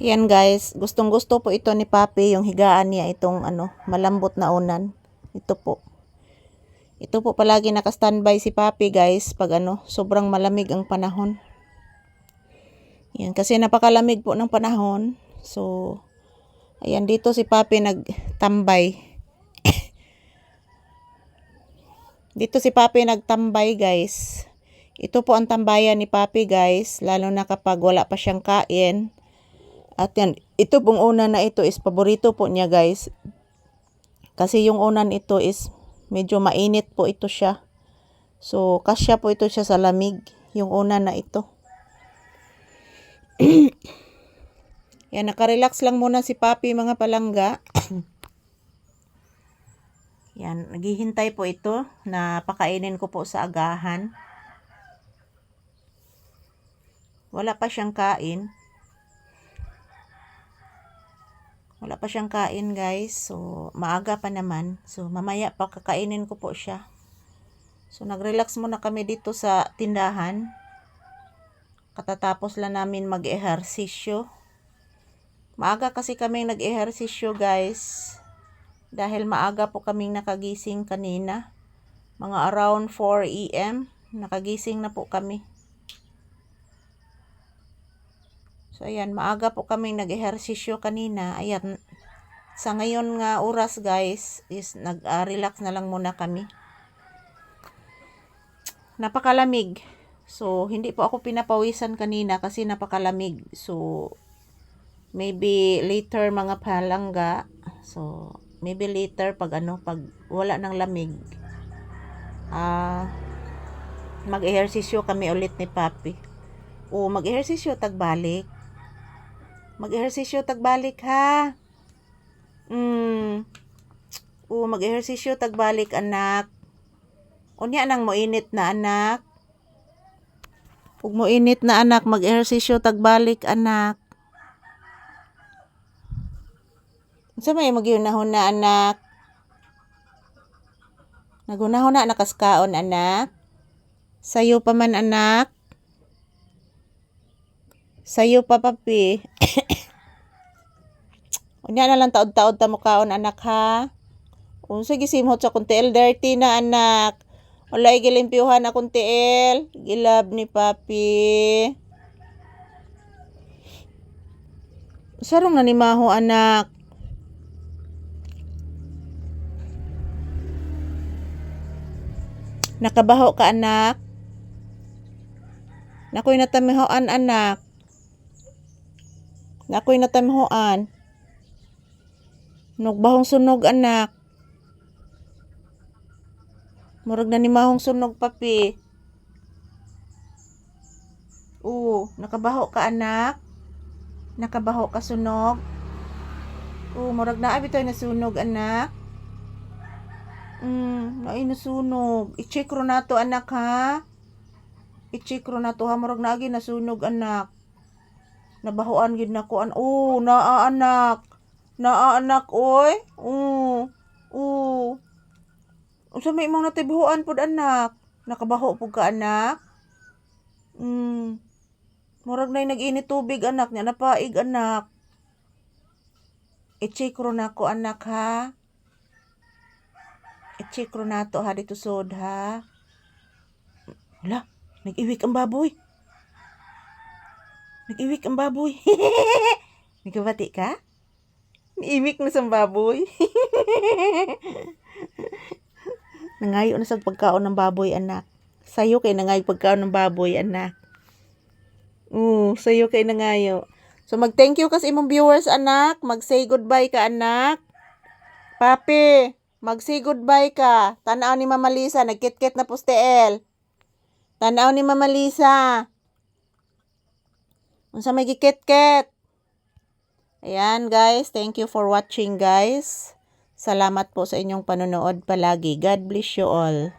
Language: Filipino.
Yan guys, gustong gusto po ito ni Papi, yung higaan niya, itong malambot na unan. Ito po. Ito po palagi naka-standby si Papi guys pag sobrang malamig ang panahon. Yan, kasi napakalamig po ng panahon. So, ayan, dito si Papi nagtambay. Dito si Papi nagtambay guys. Ito po ang tambayan ni Papi guys, lalo na kapag wala pa siyang kain. At yan, ito pong unan na ito is paborito po niya guys. Kasi yung unan ito is medyo mainit po ito siya. So, kasya po ito siya sa lamig, yung unan na ito. Yan, nakarelax lang muna si Papi mga palangga. Yan, naghihintay po ito na pakainin ko po sa agahan. Wala pa siyang kain. Wala pa siyang kain guys. So, maaga pa naman. So, mamaya pa kakainin ko po siya. So, nagrelax muna kami dito sa tindahan. Katatapos lang namin mag-ehersisyo. Maaga kasi kaming nag-ehersisyo guys. Dahil maaga po kaming nakagising kanina. Mga around 4 AM. Nakagising na po kami. So, ayan, maaga po kaming nag-ehersisyo kanina. Ayan, sa ngayon nga oras guys, is nag-relax na lang muna kami. Napakalamig. So, hindi po ako pinapawisan kanina kasi napakalamig. So, maybe later mga palangga. So, maybe later pag pag wala ng lamig. Mag-ehersisyo kami ulit ni Papi. O, mag-ehersisyo tagbalik. Mag-ehersisyo tagbalik ha. Mag-ehersisyo tagbalik anak. Unya nang moinit na anak. Ug moinit na anak, mag-ehersisyo tagbalik anak. Unsa may magyunahon na anak? Nagunahon na nakaskaon anak. Sayo pa man anak. Sayo pa Papi. Unya na lang taod-taod ta mo kaon anak ha. Unsa gisimhot sa kuntiel dirty na anak. Wala gilimpyuhan na kuntiel. Gilab ni Papi. Sarong nanimaho anak. Nakabaho ka anak. Nakoy natamihoan anak. Nakoy natamihoan. Nugbahong sunog anak. Murag na ni mahong sunog Papi. Nakabaho ka anak. Nakabaho ka sunog. Murag na abitoy na sunog anak. Naay nasunog. I-check ro nato anak ha. I-check ro nato ha, murag na agi nasunog anak. Nabahoan gid nako naa anak. Naa anak oy. Unsa may imong natibuhuan pud anak? Nakabaho pud ka anak? Murag nay nag-init tubig anak, nya napaig anak. I-check ro nako anak ha. I-check ro nato ha dito sod ha. Wala, nag-iwik ang baboy. Nag-iwik ang baboy. Nagkabati ka? Iwik na sa baboy. Nangayo na sa pagkaon ng baboy anak. Sayo kay nangayo pagkaon ng baboy anak. Sayo kay nangayo. So mag-thank you kasi imong viewers anak. Mag-say goodbye ka anak. Papi, mag-say goodbye ka. Tanaw ni Mama Lisa, nagkit-kit na pustiel. Tanaw ni Mama Lisa. Unsa may gikit-kit? Ayan guys, thank you for watching guys. Salamat po sa inyong panonood palagi. God bless you all.